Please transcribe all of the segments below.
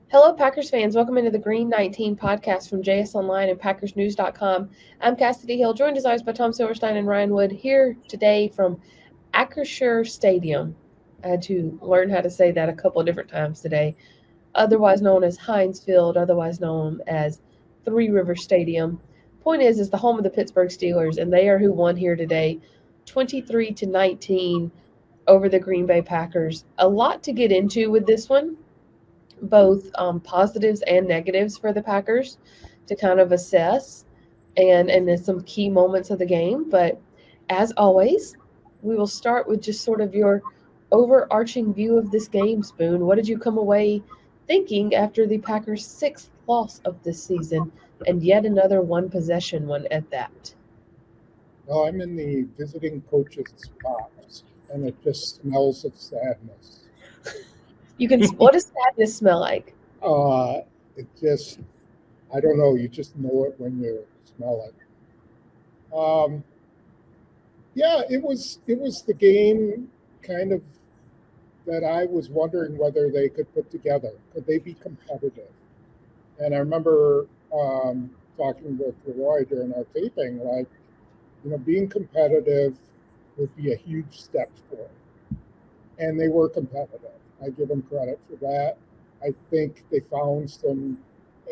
Hello, Packers fans. Welcome into the Green 19 podcast from JS Online and PackersNews.com. I'm Kassidy Hill, joined as always by Tom Silverstein and Ryan Wood, here today from Acrisure Stadium. I had to learn how to say that a couple of different times today. Otherwise known as Heinz Field, otherwise known as Three Rivers Stadium. Point is, it's the home of the Pittsburgh Steelers, and they are who won here today, 23-19 over the Green Bay Packers. A lot to get into with this one, both positives and negatives for the Packers to kind of assess and then some key moments of the game. But as always, we will start with just sort of your overarching view of this game, Spoon. What did you come away thinking after the Packers' sixth loss of this season and yet another one possession one at that? Well, I'm in the visiting coach's box, and it just smells of sadness. What does sadness smell like? It just, I don't know. You just know it when you smell it. Yeah, it was the game kind of that I was wondering whether they could put together. Could they be competitive? And I remember talking with Roy during our taping, like, being competitive would be a huge step for them. And they were competitive. I give them credit for that. I think they found some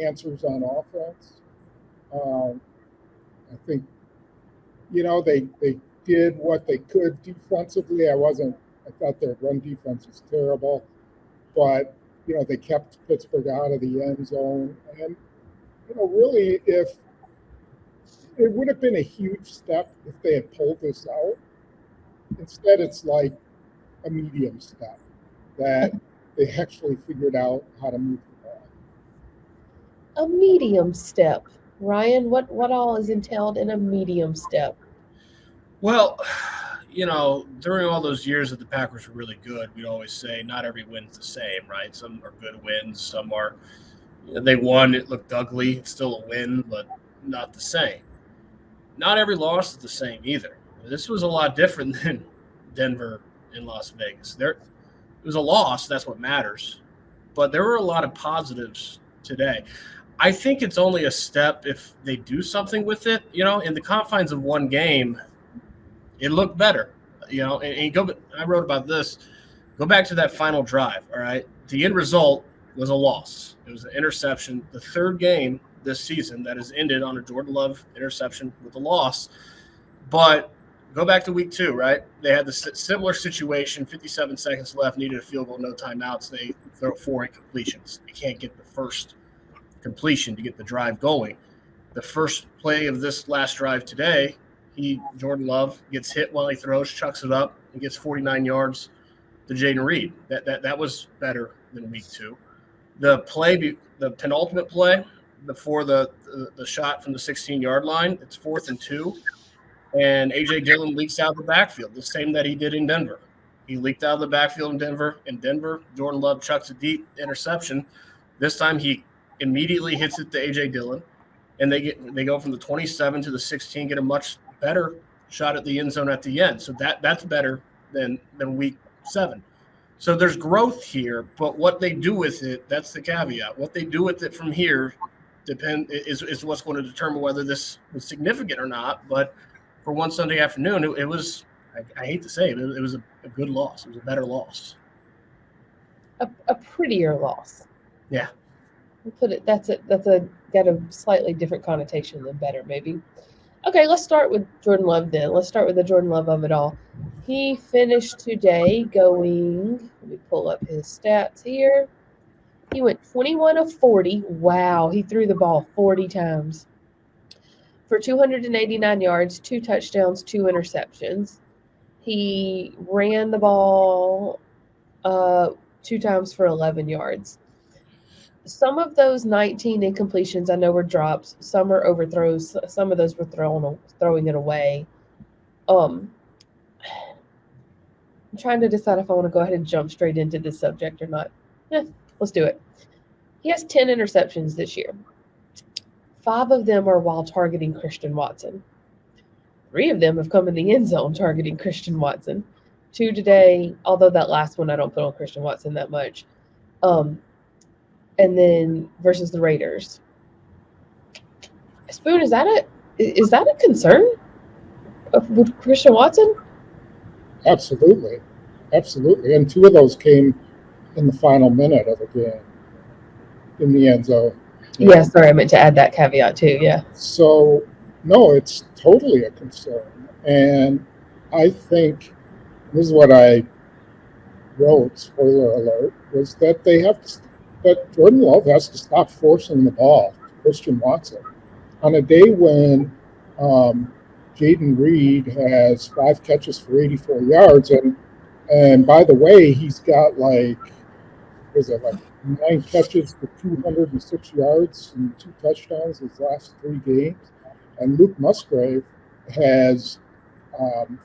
answers on offense. I think, they did what they could defensively. I thought their run defense was terrible, but, they kept Pittsburgh out of the end zone. And, really, if it would have been a huge step if they had pulled this out. Instead, it's like a medium step that they actually figured out how to move the ball. A medium step. Ryan, what all is entailed in a medium step? Well, during all those years that the Packers were really good, we'd always say not every win's the same, right? Some are good wins, some are they won, it looked ugly, it's still a win, but not the same. Not every loss is the same either. This was a lot different than Denver and Las Vegas. It was a loss, that's what matters. But there were a lot of positives today. I think it's only a step if they do something with it. In the confines of one game, it looked better. I wrote about this. Go back to that final drive, all right? The end result was a loss. It was an interception. The third game this season that has ended on a Jordan Love interception with a loss. But go back to week 2, right? They had the similar situation, 57 seconds left, needed a field goal, no timeouts. They throw 4 incompletions. They can't get the first completion to get the drive going. The first play of this last drive today, Jordan Love gets hit while he throws, chucks it up, and gets 49 yards to Jayden Reed. That was better than week 2. The penultimate play before the shot from the 16-yard line, it's 4th and 2. And A.J. Dillon leaks out of the backfield, the same that he did in Denver. He leaked out of the backfield in Denver. Jordan Love chucks a deep interception. This time he immediately hits it to A.J. Dillon, and they go from the 27 to the 16, get a much better shot at the end zone at the end. So that's better than week 7. So there's growth here, but what they do with it, that's the caveat. What they do with it from here is what's going to determine whether this was significant or not. But for one Sunday afternoon, it was, I hate to say it was a good loss. It was a better loss. A prettier loss. Yeah. We'll put it, that's got a slightly different connotation than better, maybe. Okay, let's start with Jordan Love then. Let's start with the Jordan Love of it all. He finished today going, let me pull up his stats here. He went 21 of 40. Wow, he threw the ball 40 times for 289 yards, 2 touchdowns, 2 interceptions. He ran the ball 2 times for 11 yards. Some of those 19 incompletions I know were drops. Some are overthrows. Some of those were throwing it away. I'm trying to decide if I want to go ahead and jump straight into this subject or not. Let's do it. He has 10 interceptions this year. 5 of them are while targeting Christian Watson. 3 of them have come in the end zone targeting Christian Watson. 2 today, although that last one I don't put on Christian Watson that much. and then versus the Raiders. Spoon, is that a concern with Christian Watson? Absolutely. And 2 of those came in the final minute of the game in the end zone. Yeah, sorry, I meant to add that caveat too. Yeah. So, no, it's totally a concern. And I think this is what I wrote, spoiler alert, was that that Jordan Love has to stop forcing the ball to Christian Watson. On a day when Jayden Reed has 5 catches for 84 yards, and by the way, he's got like 9 catches for 206 yards and 2 touchdowns his last 3 games. And Luke Musgrave has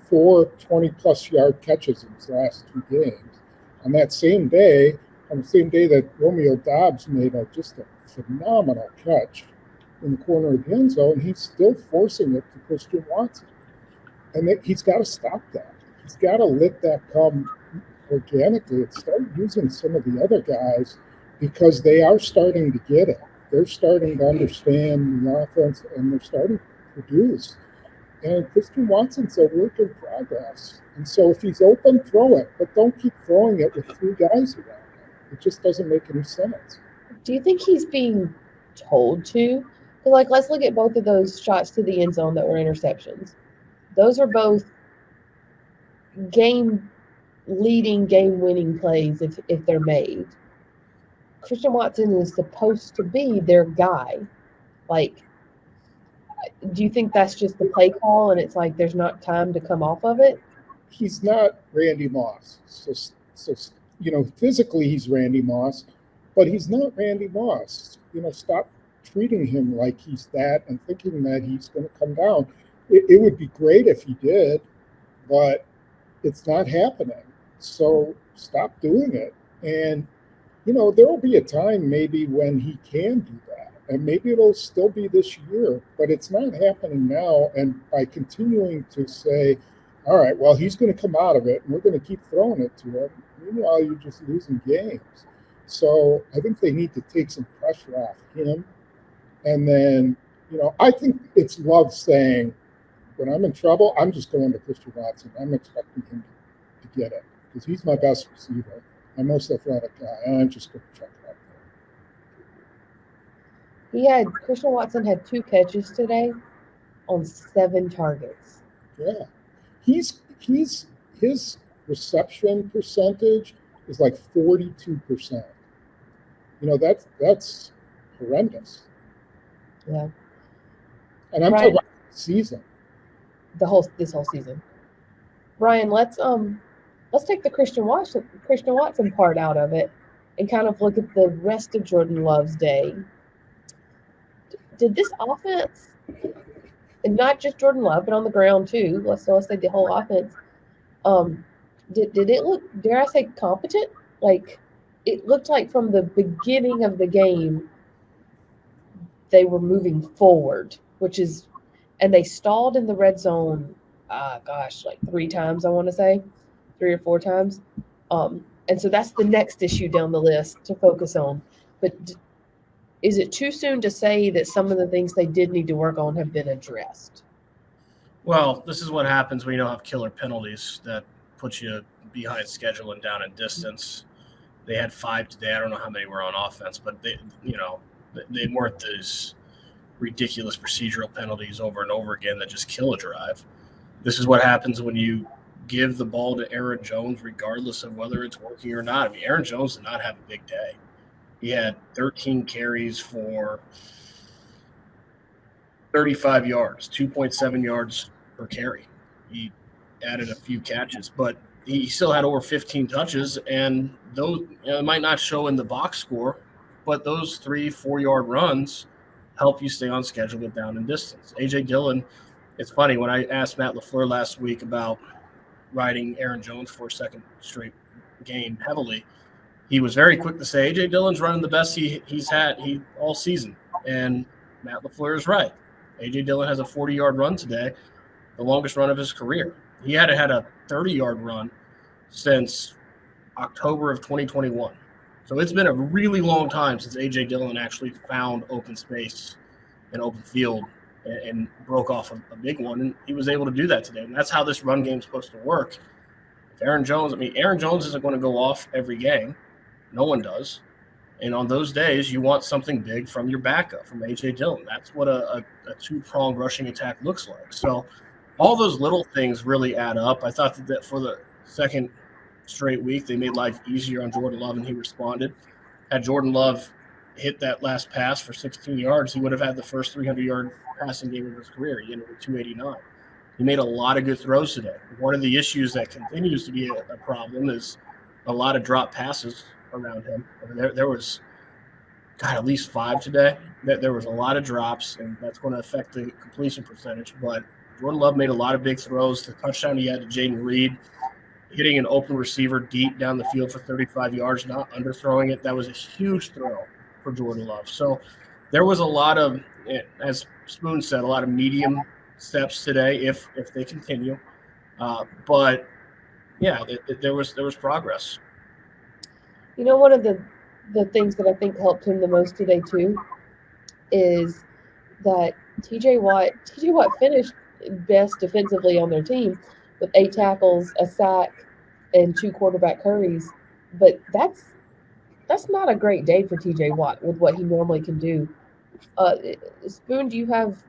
4 20-plus yard catches in his last 2 games. On the same day that Romeo Doubs made just a phenomenal catch in the corner of the end zone, he's still forcing it to Christian Watson. And he's got to stop that. He's got to let that come organically and start using some of the other guys, because they are starting to get it. They're starting to understand the offense, and they're starting to produce. And Christian Watson's a work in progress. And so if he's open, throw it. But don't keep throwing it with 3 guys around him. It just doesn't make any sense. Do you think he's being told to? Like, let's look at both of those shots to the end zone that were interceptions. Those are both game-leading, game-winning plays if they're made. Christian Watson is supposed to be their guy. Like, do you think that's just the play call and it's like there's not time to come off of it? He's not Randy Moss. So physically he's Randy Moss, but he's not Randy Moss. Stop treating him like he's that and thinking that he's going to come down. It would be great if he did, but it's not happening. So stop doing it. And, there will be a time maybe when he can do that. And maybe it'll still be this year, but it's not happening now. And by continuing to say, all right, well, he's going to come out of it and we're going to keep throwing it to him, meanwhile, you're just losing games. So I think they need to take some pressure off him. And then, I think it's Love saying, when I'm in trouble, I'm just going to Christian Watson. I'm expecting him to get it because he's my best receiver, my most athletic guy, and I'm just going to check it out. Christian Watson had 2 catches today on 7 targets. Yeah. His reception percentage is like 42%. That's horrendous. Yeah. And I'm talking about the season. This whole season. Ryan, let's take the Christian Watson part out of it and kind of look at the rest of Jordan Love's day. Did this offense, and not just Jordan Love, but on the ground too, let's say the whole offense, did it look, dare I say, competent? Like, it looked like from the beginning of the game they were moving forward, and they stalled in the red zone, like 3 times, I want to say, 3 or 4 times. And so that's the next issue down the list to focus on. But is it too soon to say that some of the things they did need to work on have been addressed? Well, this is what happens when you don't have killer penalties that put you behind schedule and down in distance. They had 5 today. I don't know how many were on offense, but they weren't these ridiculous procedural penalties over and over again that just kill a drive. This is what happens when you give the ball to Aaron Jones, regardless of whether it's working or not. I mean, Aaron Jones did not have a big day. He had 13 carries for 35 yards, 2.7 yards per carry. He added a few catches, but he still had over 15 touches, and those it might not show in the box score, but those 3-4 yard runs help you stay on schedule with down and distance. A.J. Dillon, it's funny, when I asked Matt LaFleur last week about riding Aaron Jones for a second straight game heavily, he was very quick to say A.J. Dillon's running the best he's had all season. And Matt LaFleur is right. A.J. Dillon has a 40-yard run today, the longest run of his career. He had a 30-yard run since October of 2021. So it's been a really long time since A.J. Dillon actually found open space and open field and broke off a big one. And he was able to do that today. And that's how this run game is supposed to work. If Aaron Jones isn't going to go off every game. No one does. And on those days, you want something big from your backup, from A.J. Dillon. That's what a two-pronged rushing attack looks like. So all those little things really add up. I thought that for the second straight week, they made life easier on Jordan Love, and he responded. Had Jordan Love hit that last pass for 16 yards, he would have had the first 300-yard passing game of his career. He ended with 289. He made a lot of good throws today. One of the issues that continues to be a problem is a lot of drop passes around him. There was, at least 5 today. There was a lot of drops, and that's going to affect the completion percentage. But Jordan Love made a lot of big throws. The touchdown he had to Jayden Reed, hitting an open receiver deep down the field for 35 yards, not underthrowing it. That was a huge throw for Jordan Love. So there was a lot of, as Spoon said, a lot of medium steps today if they continue. But yeah, there was progress. You know, one of the things that I think helped him the most today too is that TJ Watt finished best defensively on their team with 8 tackles, a sack, and 2 quarterback hurries. But that's not a great day for TJ Watt with what he normally can do. Spoon, do you have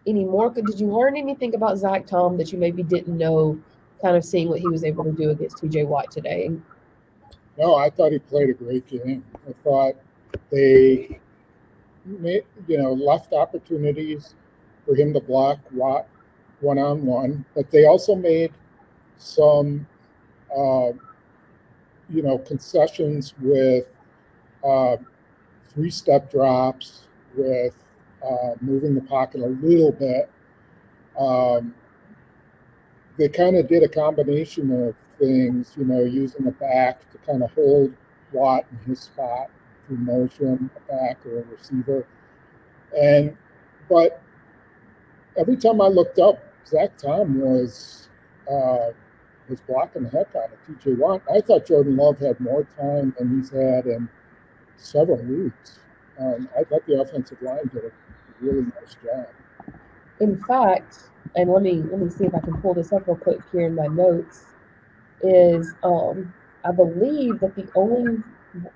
any more? Did you learn anything about Zach Tom that you maybe didn't know, kind of seeing what he was able to do against TJ Watt today? No, I thought he played a great game. I thought they left opportunities for him to block Watt one-on-one, but they also made some, concessions with 3-step drops, with moving the pocket a little bit. They kind of did a combination of things, using the back to kind of hold Watt in his spot through motion, a back or a receiver. But every time I looked up, Zach Tom was blocking the heck out of TJ Watt. I thought Jordan Love had more time than he's had in several weeks. I thought the offensive line did a really nice job. In fact, and let me see if I can pull this up real quick here in my notes, is I believe that the only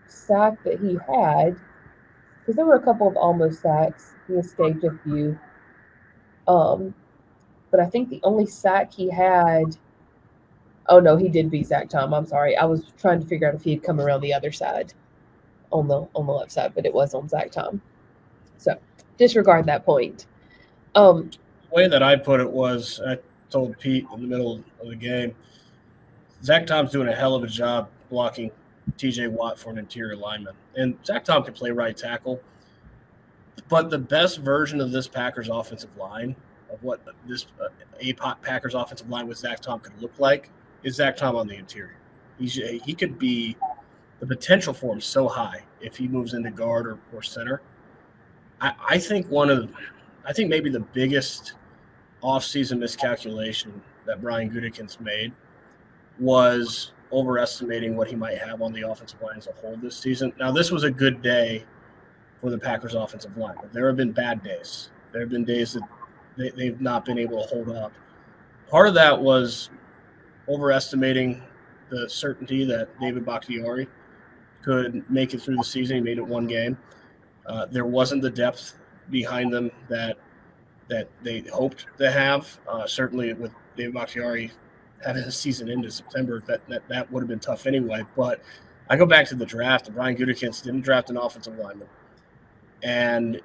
sack that he had, because there were a couple of almost sacks, he escaped a few, but I think the only sack he had, oh no, he did beat Zach Tom. I'm sorry. I was trying to figure out if he had come around the other side on the left side, but it was on Zach Tom. So disregard that point. The way that I put it was, I told Pete in the middle of the game, Zach Tom's doing a hell of a job blocking TJ Watt for an interior lineman. And Zach Tom can play right tackle, but the best version of this Packers offensive line, of what this Packers offensive line with Zach Tom could look like, is Zach Tom on the interior. He could be, the potential for him so high if he moves into guard or center. I think maybe the biggest offseason miscalculation that Brian Gutekunst made was overestimating what he might have on the offensive line as a whole this season. Now, this was a good day for the Packers offensive line, but there have been bad days. There have been days that they've not been able to hold up. Part of that was overestimating the certainty that David Bakhtiari could make it through the season. He made it 1 game. There wasn't the depth behind them that they hoped to have. Certainly with David Bakhtiari having a season into September, that would have been tough anyway. But I go back to the draft, and Brian Gutekunst didn't draft an offensive lineman. And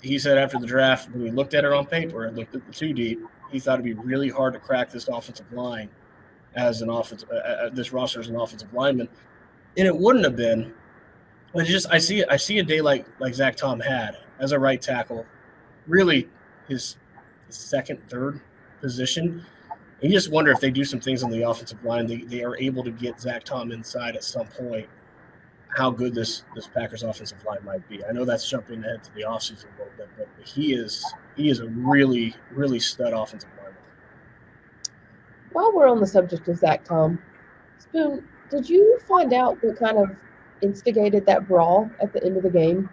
he said after the draft, when he looked at it on paper and looked at the 2 deep, he thought it'd be really hard to crack this offensive line as an this roster as an offensive lineman. And it wouldn't have been. But I see a day like Zach Tom had as a right tackle, really his second, third position. And you just wonder if they do some things on the offensive line, they are able to get Zach Tom inside at some point, how good this Packers offensive line might be. I know that's jumping ahead to the offseason a little bit, but he is a really, really stud offensive lineman. While we're on the subject of Zach Tom, Spoon, did you find out what kind of instigated that brawl at the end of the game?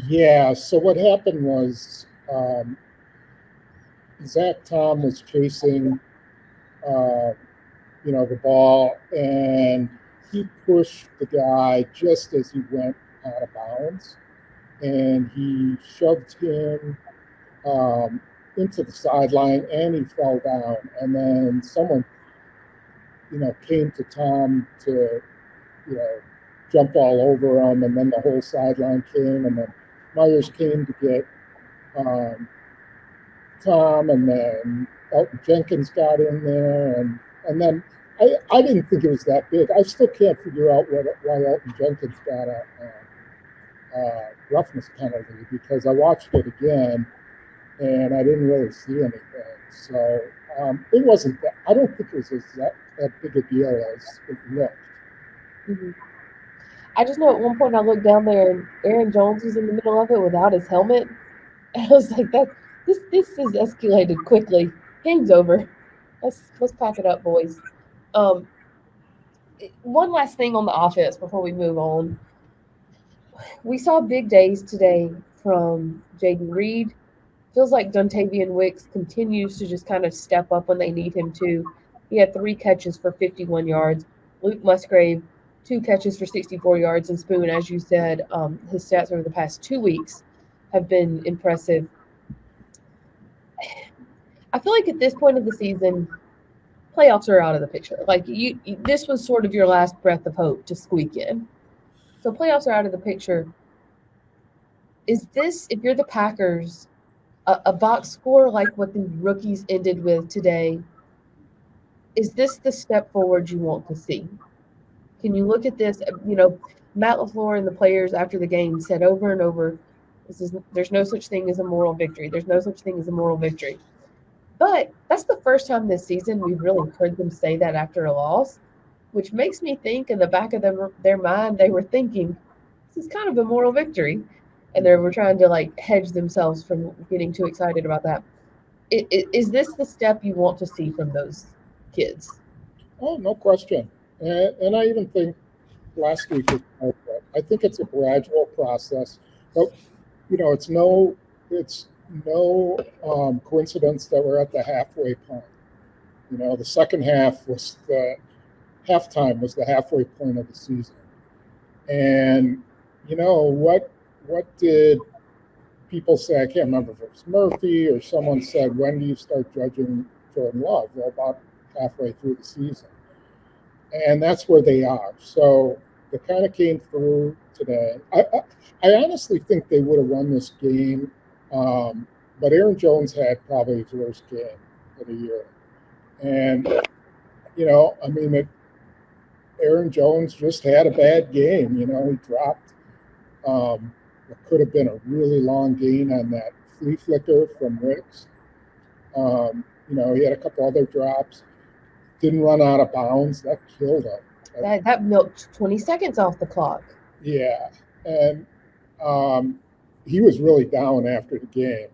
Yeah. So what happened was Zach Tom was chasing, the ball, and he pushed the guy just as he went out of bounds, and he shoved him into the sideline, and he fell down. And then someone, came to Tom to, jump all over him, and then the whole sideline came, and then Myers came to get Tom, and then Elton Jenkins got in there, and then I didn't think it was that big. I still can't figure out why Elton Jenkins got a roughness penalty, because I watched it again and I didn't really see anything. So it wasn't that. I don't think it was that big a deal as it looked. Mm-hmm. I just know at one point I looked down there and Aaron Jones was in the middle of it without his helmet. And I was like, this has escalated quickly. Game's over. Let's pack it up, boys. One last thing on the offense before we move on. We saw big days today from Jayden Reed. Feels like Dontayvion Wicks continues to just kind of step up when they need him to. He had 3 catches for 51 yards. Luke Musgrave, 2 catches for 64 yards. And Spoon, as you said, his stats over the past 2 weeks have been impressive. I feel like at this point of the season, playoffs are out of the picture. Like this was sort of your last breath of hope to squeak in. So playoffs are out of the picture. Is this, if you're the Packers, a box score like what the rookies ended with today? Is this the step forward you want to see? Can you look at this? Matt LaFleur and the players after the game said over and over, there's no such thing as a moral victory. There's no such thing as a moral victory. But that's the first time this season we've really heard them say that after a loss, which makes me think in the back of their mind, they were thinking, this is kind of a moral victory. And they were trying to hedge themselves from getting too excited about that. Is this the step you want to see from those kids? Oh, no question. And I even think last week was like that. I think it's a gradual process, but it's no coincidence that we're at the halfway point. The second half was halftime was the halfway point of the season, and what did people say? I can't remember if it was Murphy or someone said, when do you start judging Jordan Love? Well, about halfway through the season. And that's where they are. So they kind of came through today. I honestly think they would have won this game, but Aaron Jones had probably his worst game of the year. And, Aaron Jones just had a bad game. He dropped what could have been a really long gain on that flea flicker from Wicks. He had a couple other drops. Didn't run out of bounds. That killed him. That milked 20 seconds off the clock. Yeah. And he was really down after the game.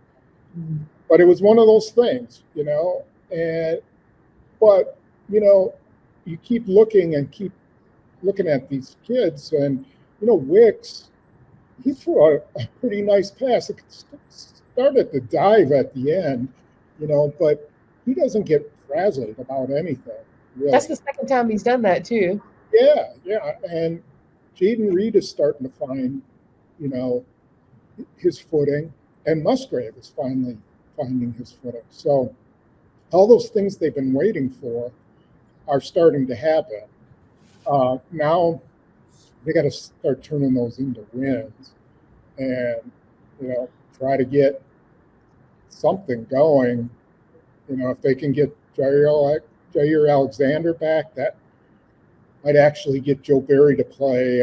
Mm-hmm. But it was one of those things, but you keep looking at these kids, and, Wicks, he threw a pretty nice pass. It started to dive at the end, but he doesn't get frazzled about anything. Really. That's the second time he's done that too. Yeah. And Jayden Reed is starting to find, his footing, and Musgrave is finally finding his footing. So all those things they've been waiting for are starting to happen. Now they got to start turning those into wins, and try to get something going. If they can get Jaire Alexander back, that might actually get Joe Barry to play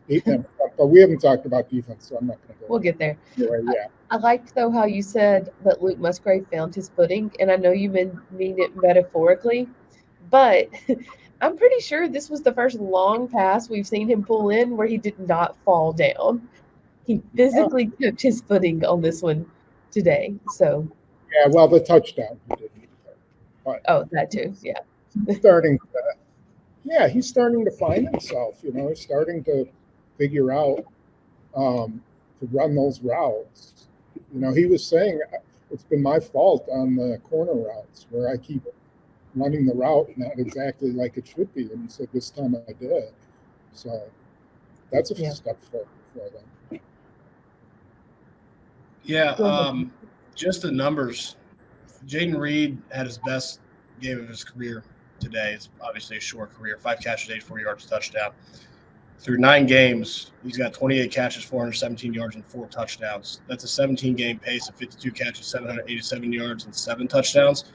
8-man. But we haven't talked about defense, so I'm not going to go. We'll get there. Yeah. I liked, though, how you said that Luke Musgrave found his footing, and I know you mean it metaphorically, but I'm pretty sure this was the first long pass we've seen him pull in where he did not fall down. He physically kept his footing on this one today. So. Yeah, well, the touchdown he didn't. But, that too, yeah. Starting Yeah, he's starting to find himself. He's starting to figure out to run those routes. He was saying it's been my fault on the corner routes where I keep running the route not exactly like it should be. And he said this time I did. So that's a step forward for them. Yeah, just the numbers. Jayden Reed had his best game of his career today. It's obviously a short career. 5 catches, 84 yards, touchdown. Through 9 games, he's got 28 catches, 417 yards, and 4 touchdowns. That's a 17-game pace of 52 catches, 787 yards, and 7 touchdowns.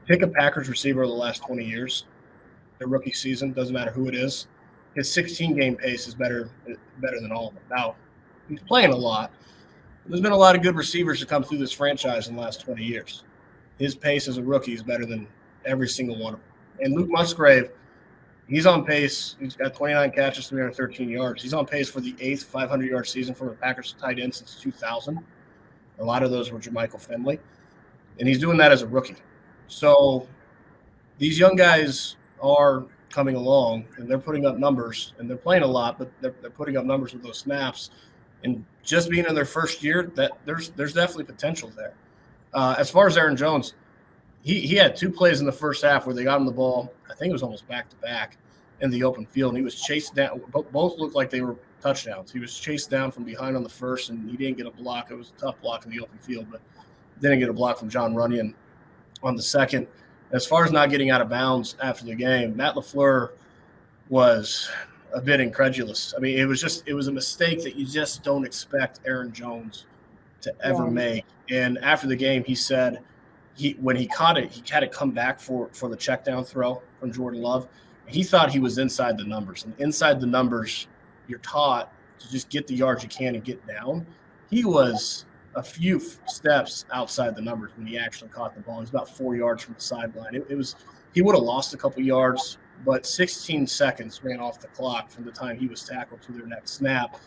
Pick a Packers receiver of the last 20 years, their rookie season, doesn't matter who it is. His 16-game pace is better than all of them. Now, he's playing a lot. There's been a lot of good receivers to come through this franchise in the last 20 years. His pace as a rookie is better than every single one of them. And Luke Musgrave, he's on pace. He's got 29 catches, 313 yards. He's on pace for the 8th 500-yard season for a Packers tight end since 2000. A lot of those were Jermichael Finley. And he's doing that as a rookie. So these young guys are coming along, and they're putting up numbers, and they're playing a lot, but they're putting up numbers with those snaps. And just being in their first year, that there's definitely potential there. As far as Aaron Jones, he had 2 plays in the first half where they got him the ball. I think it was almost back-to-back in the open field, and he was chased down. Both looked like they were touchdowns. He was chased down from behind on the first, and he didn't get a block. It was a tough block in the open field, but didn't get a block from John Runyon on the second. As far as not getting out of bounds after the game, Matt LaFleur was a bit incredulous. I mean, it was a mistake that you just don't expect Aaron Jones to ever make. And after the game, he said when he caught it, he had it come back for the check down throw from Jordan Love. He thought he was inside the numbers. And inside the numbers, you're taught to just get the yards you can and get down. He was a few steps outside the numbers when he actually caught the ball. He was about 4 yards from the sideline. He would have lost a couple yards, but 16 seconds ran off the clock from the time he was tackled to their next snap.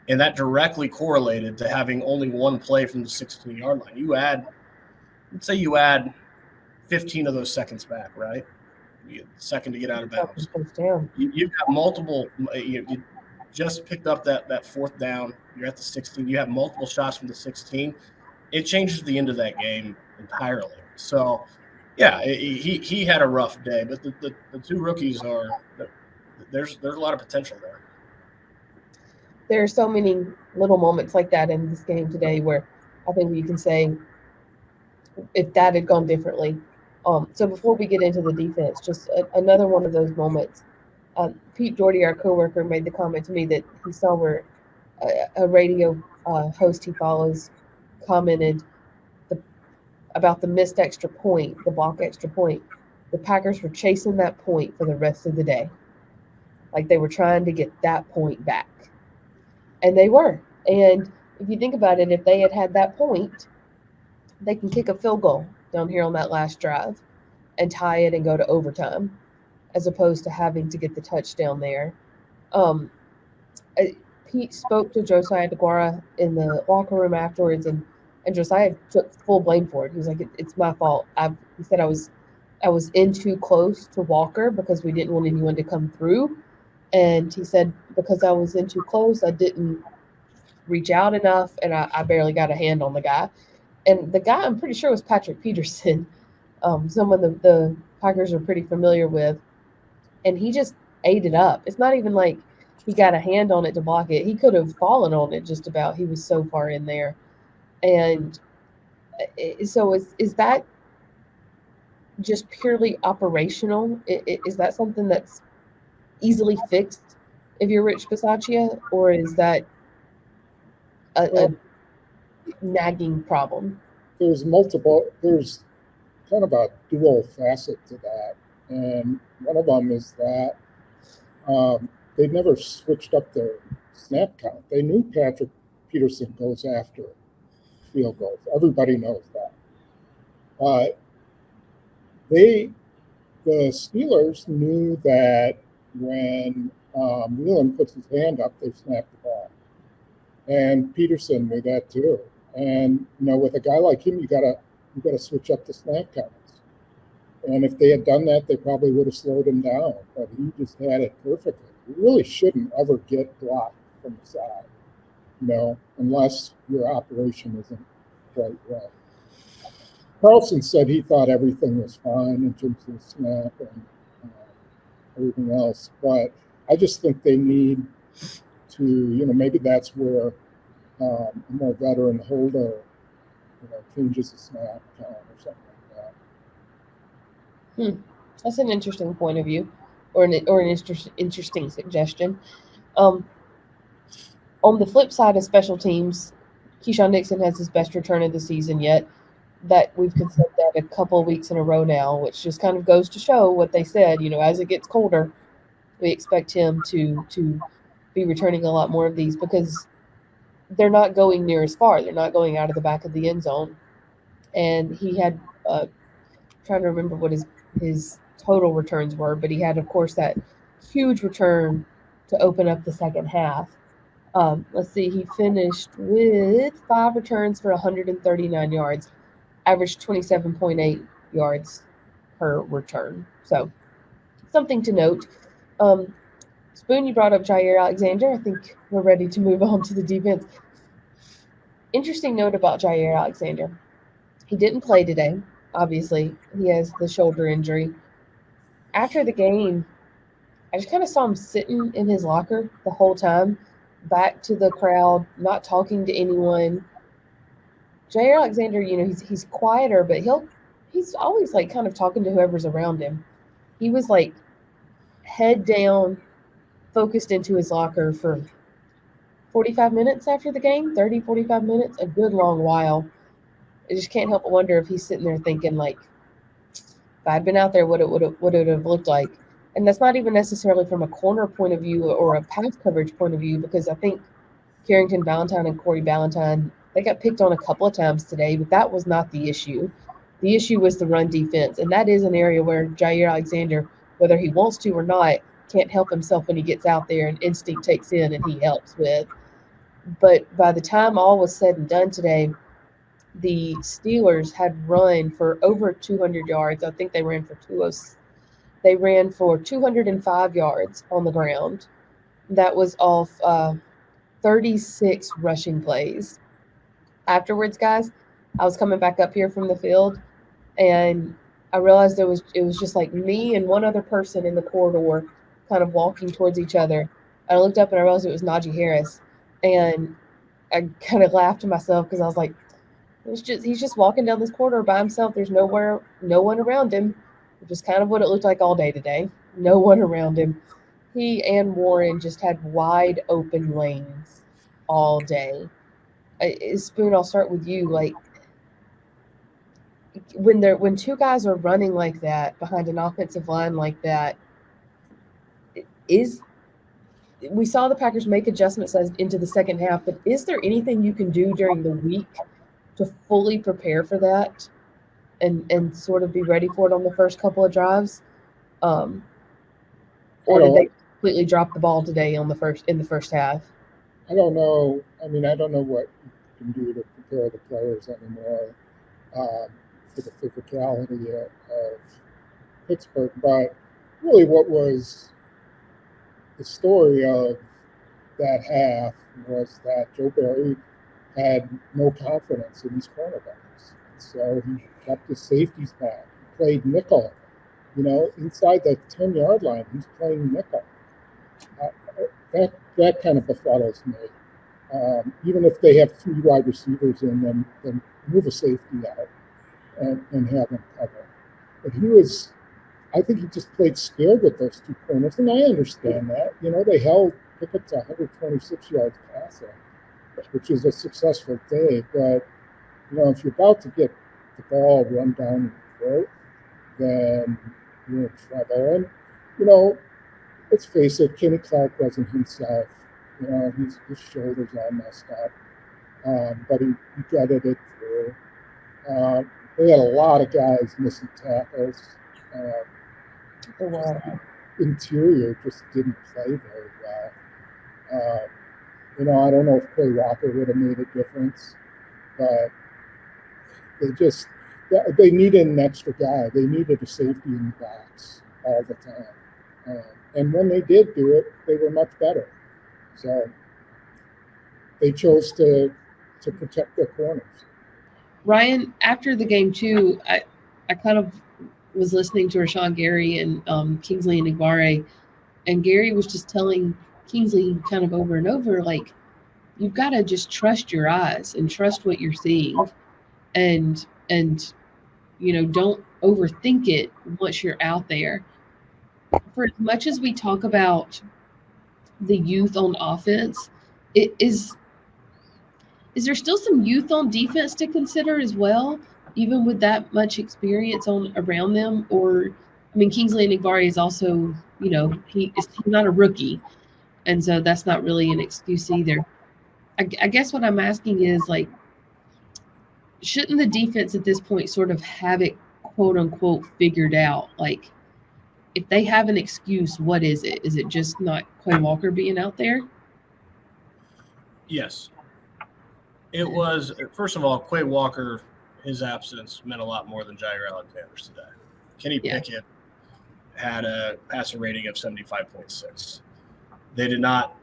And that directly correlated to having only 1 play from the 16-yard line. Let's say you add 15 of those seconds back, right? You get a second to get out of bounds. You've got multiple you just picked up that 4th down. You're at the 16. You have multiple shots from the 16. It changes the end of that game entirely. So, yeah, he had a rough day, but the 2 rookies there's a lot of potential there. There are so many little moments like that in this game today where I think you can say if that had gone differently. So before we get into the defense, just another one of those moments. Pete Doherty, our coworker, made the comment to me that he saw where a radio host he follows commented about the missed extra point, the block extra point. The Packers were chasing that point for the rest of the day. Like they were trying to get that point back. And they were. And if you think about it, if they had that point, they can kick a field goal down here on that last drive and tie it and go to overtime, as opposed to having to get the touchdown there. Pete spoke to Josiah DeGuara in the locker room afterwards, and Josiah took full blame for it. He was like, "It's my fault." He said I was in too close to Walker because we didn't want anyone to come through, and he said because I was in too close, I didn't reach out enough, and I barely got a hand on the guy. And the guy, I'm pretty sure, was Patrick Peterson, someone the Packers are pretty familiar with, and he just ate it up. It's not even like he got a hand on it to block it. He could have fallen on it just about. He was so far in there. And so is that just purely operational? Is that something that's easily fixed if you're Rich Bisaccia, or is that a nagging problem? There's kind of a dual facet to that. And one of them is that they never switched up their snap count. They knew Patrick Peterson goes after field goals. Everybody knows that. The Steelers knew that when Whelan puts his hand up, they snap the ball. And Peterson knew that too. And with a guy like him, you gotta switch up the snap counts. And if they had done that, they probably would have slowed him down. But he just had it perfectly. You really shouldn't ever get blocked from the side, unless your operation isn't quite right. Carlson said he thought everything was fine in terms of the snap and everything else. But I just think they need to, maybe that's where a more veteran holder, changes the snap count or something like that. That's an interesting point of view, or an interesting suggestion. On the flip side of special teams, Keyshawn Nixon has his best return of the season yet. That we've considered that a couple of weeks in a row now, which just kind of goes to show what they said. As it gets colder, we expect him to be returning a lot more of these because they're not going near as far. They're not going out of the back of the end zone. And he had, trying to remember what his total returns were, but he had, of course, that huge return to open up the second half. Let's see, he finished with 5 returns for 139 yards, averaged 27.8 yards per return. So something to note. Spoon, you brought up Jaire Alexander. I think we're ready to move on to the defense. Interesting note about Jaire Alexander. He didn't play today. Obviously, he has the shoulder injury. After the game, I just kind of saw him sitting in his locker the whole time, back to the crowd, not talking to anyone. Jaire Alexander, he's quieter, but he's always like kind of talking to whoever's around him. He was like head down, focused into his locker for 45 minutes after the game, 30, 45 minutes, a good long while. I just can't help but wonder if he's sitting there thinking, like, if I'd been out there, what it would have looked like. And that's not even necessarily from a corner point of view or a pass coverage point of view, because I think Carrington Valentine and Corey Valentine, they got picked on a couple of times today, but that was not the issue. The issue was the run defense, and that is an area where Jaire Alexander, whether he wants to or not, can't help himself when he gets out there and instinct takes in and he helps with. But by the time all was said and done today, the Steelers had run for over 200 yards. I think they ran for 205 yards on the ground. That was off 36 rushing plays. Afterwards, guys, I was coming back up here from the field, and I realized it was just like me and one other person in the corridor kind of walking towards each other. I looked up and I realized it was Najee Harris, and I kind of laughed to myself because I was like, he's just walking down this corridor by himself. There's no one around him, which is kind of what it looked like all day today. No one around him. He and Warren just had wide open lanes all day. Spoon, I'll start with you. Like, when two guys are running like that behind an offensive line like that, we saw the Packers make adjustments into the second half, but is there anything you can do during the week to fully prepare for that and sort of be ready for it on the first couple of drives? Or did they completely drop the ball today in the first half? I don't know. I mean, I don't know what you can do to prepare the players anymore for the physicality of Pittsburgh. But really what was the story of that half was that Joe Barry had no confidence in his cornerbacks. So he kept his safeties back. He played nickel. Inside the 10-yard line, he's playing nickel. That kind of befuddles me. Even if they have 3 wide receivers in them, then move a safety out and have him cover. But I think he just played scared with those 2 corners, and I understand that. They held Pickett to 126 yards passing, which is a successful day. But, if you're about to get the ball run down your throat, then you're in trouble. And, let's face it, Kenny Clark wasn't himself. His shoulders all messed up. But he gutted it through. They had a lot of guys missing tackles. Interior just didn't play very well. I don't know if Quay would have made a difference, but they needed an extra guy. They needed a safety in the box all the time. And when they did do it, they were much better. So they chose to protect their corners. Ryan, after the game too, I kind of was listening to Rashawn Gary and Kingsley and Igbare, and Gary was just telling Kingsley kind of over and over, like, you've got to just trust your eyes and trust what you're seeing, and don't overthink it once you're out there. For as much as we talk about the youth on offense, is there still some youth on defense to consider as well, even with that much experience around them? Or, I mean, Kingsley and Igbare is also, he's not a rookie, and so that's not really an excuse either. I guess what I'm asking is, like, shouldn't the defense at this point sort of have it, quote unquote, figured out? Like, if they have an excuse, what is it? Is it just not Quay Walker being out there? Yes. It was, first of all, Quay Walker, his absence meant a lot more than Jaire Alexander's today. Kenny Pickett had a passer rating of 75.6. They did not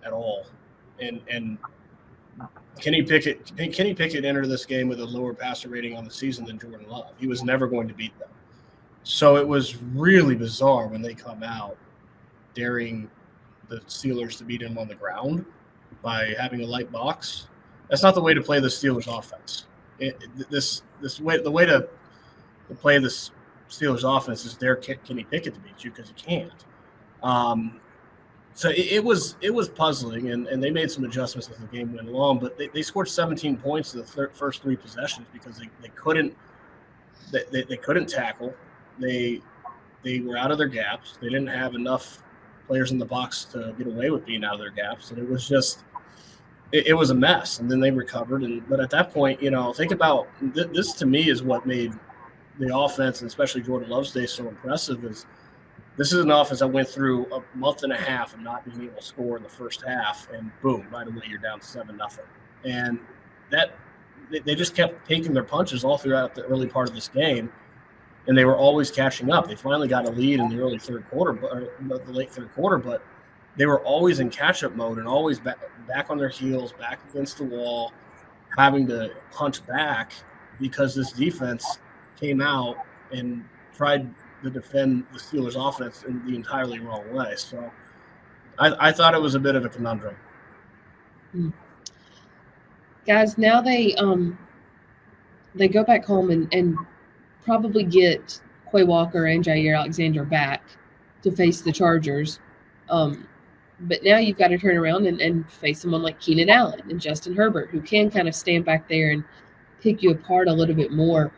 at all. And Kenny Pickett entered this game with a lower passer rating on the season than Jordan Love. He was never going to beat them. So it was really bizarre when they come out daring the Steelers to beat him on the ground by having a light box. That's not the way to play the Steelers offense. The way to play the Steelers offense is dare Kenny Pickett to beat you, because he can't. So it was puzzling, and they made some adjustments as the game went along. But they scored 17 points in the first three possessions because they couldn't tackle. They were out of their gaps. They didn't have enough players in the box to get away with being out of their gaps, and it was just it was a mess. And then they recovered. But at that point, think about this. To me, is what made the offense, and especially Jordan Love's day, so impressive. Is this is an offense that went through a month and a half of not being able to score in the first half, and boom, right away you're down 7-0. And that they just kept taking their punches all throughout the early part of this game, and they were always catching up. They finally got a lead in the early third quarter, the late third quarter, but they were always in catch-up mode and always back on their heels, back against the wall, having to punch back because this defense came out and tried to defend the Steelers' offense in the entirely wrong way. So I thought it was a bit of a conundrum. Guys, now they go back home and probably get Quay Walker and Jaire Alexander back to face the Chargers. But now you've got to turn around and face someone like Keenan Allen and Justin Herbert, who can kind of stand back there and pick you apart a little bit more.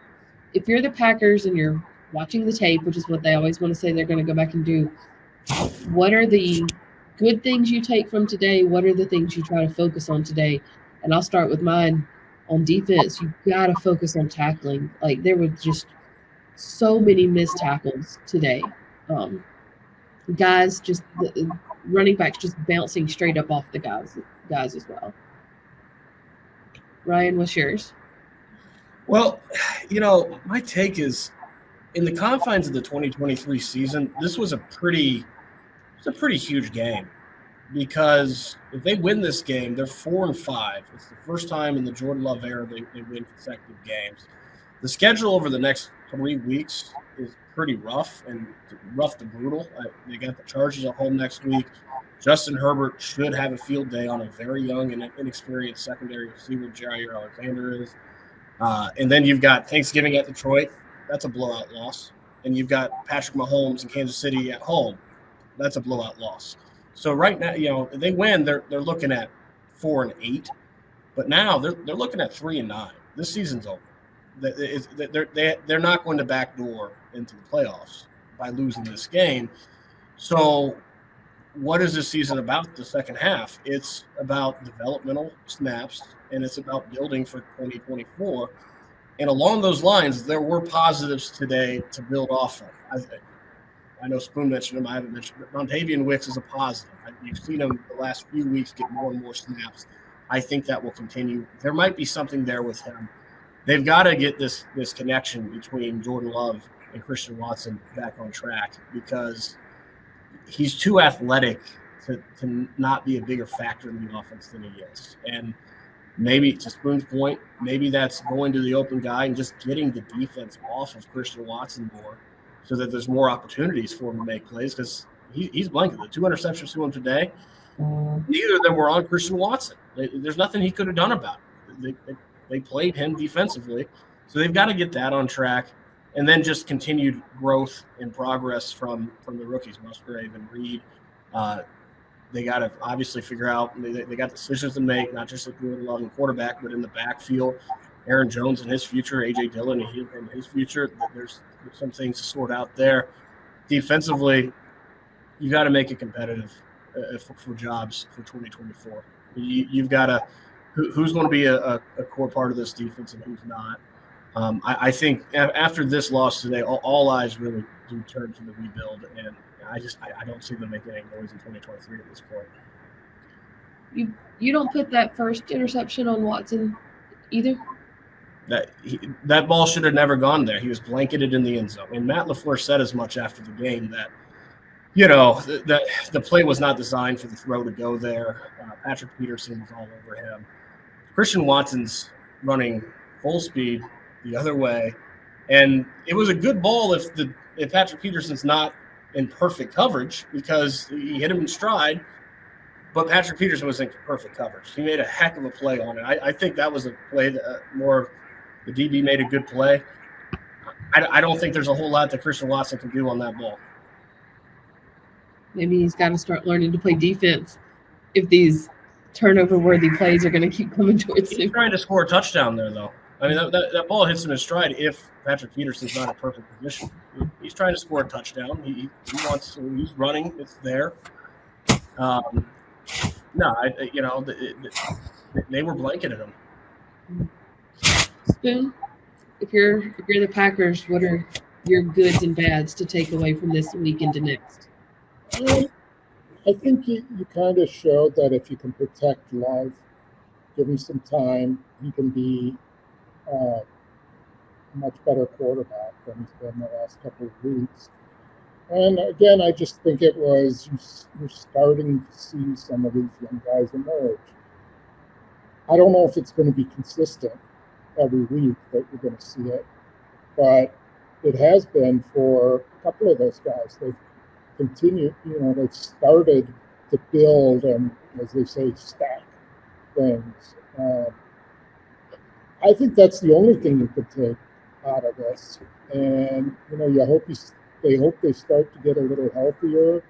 If you're the Packers and you're watching the tape, which is what they always want to say they're going to go back and do, what are the good things you take from today? What are the things you try to focus on today? And I'll start with mine. On defense, you've got to focus on tackling. Like, there were just so many missed tackles today. Guys, just the running backs just bouncing straight up off the guys as well. Ryan, what's yours? Well, my take is, in the confines of the 2023 season, this was a pretty huge game, because if they win this game, they're 4-5. It's the first time in the Jordan Love era they win consecutive games. The schedule over the next 3 weeks is pretty rough, and rough to brutal. They got the Chargers at home next week. Justin Herbert should have a field day on a very young and inexperienced secondary receiver, Jaire Alexander is. And then you've got Thanksgiving at Detroit. That's a blowout loss. And you've got Patrick Mahomes in Kansas City at home. That's a blowout loss. So right now, if they win, they're looking at 4-8. But now they're looking at 3-9. This season's over. They're not going to backdoor into the playoffs by losing this game. So what is this season about, the second half? It's about developmental snaps, and it's about building for 2024. And along those lines, there were positives today to build off of. I know Spoon mentioned him. I haven't mentioned him. Dontayvion Wicks is a positive. You've seen him the last few weeks get more and more snaps. I think that will continue. There might be something there with him. they've got to get this connection between Jordan Love and Christian Watson back on track, because he's too athletic to not be a bigger factor in the offense than he is. And maybe, to Spoon's point, maybe that's going to the open guy and just getting the defense off of Christian Watson more, so that there's more opportunities for him to make plays, because he's blanket. The 2 interceptions to him today, neither of them were on Christian Watson. There's nothing he could have done about it. They played him defensively. So they've got to get that on track, and then just continued growth and progress from the rookies, Musgrave and Reed. They got to obviously figure out, they got decisions to make, not just at Jordan Love and quarterback, but in the backfield. Aaron Jones and his future, A.J. Dillon and his future. There's some things to sort out there. Defensively, you got to make it competitive for jobs for 2024. You've got to – who's going to be a core part of this defense and who's not. I think after this loss today, all eyes really do turn to the rebuild, and I don't see them making any noise in 2023 at this point. You don't put that first interception on Watson either? That ball should have never gone there. He was blanketed in the end zone. And Matt LaFleur said as much after the game that, that the play was not designed for the throw to go there. Patrick Peterson was all over him. Christian Watson's running full speed the other way. And it was a good ball if Patrick Peterson's not in perfect coverage, because he hit him in stride, but Patrick Peterson was in perfect coverage. He made a heck of a play on it. I think that was a play that the DB made a good play. I don't think there's a whole lot that Christian Watson can do on that ball. Maybe he's got to start learning to play defense if these turnover-worthy plays are going to keep coming towards him. He's trying to score a touchdown there, though. I mean, that ball hits him in stride if Patrick Peterson's not in perfect position. He's trying to score a touchdown. He wants to. He's running. It's there. They were blanketing him. Spoon, if you're the Packers, what are your goods and bads to take away from this week into next? I think you kind of showed that if you can protect Love, give him some time, he can be a much better quarterback than he's been the last couple of weeks. And again, I just think it was you're starting to see some of these young guys emerge. I don't know if it's going to be consistent every week that you're going to see it, but it has been for a couple of those guys. They've continued, they've started to build and, as they say, stack things. I think that's the only thing you could take out of this. And, they hope they start to get a little healthier.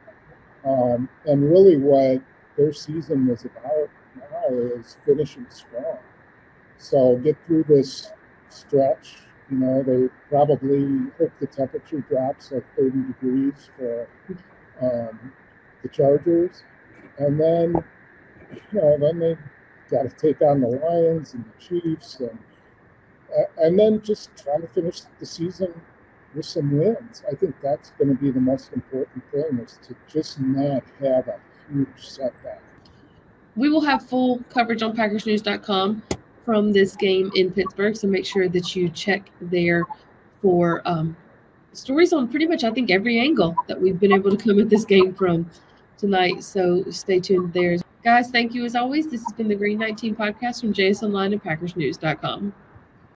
And really what their season is about now is finishing strong. So get through this stretch. They probably hope the temperature drops like 30 degrees for the Chargers. And then, then they got to take on the Lions and the Chiefs, and then just try to finish the season with some wins. I think that's going to be the most important thing, is to just not have a huge setback. We will have full coverage on PackersNews.com from this game in Pittsburgh, so make sure that you check there for stories on pretty much, I think, every angle that we've been able to come at this game from tonight. So stay tuned there. Guys, thank you as always. This has been the Green 19 podcast from JS Online and PackersNews.com.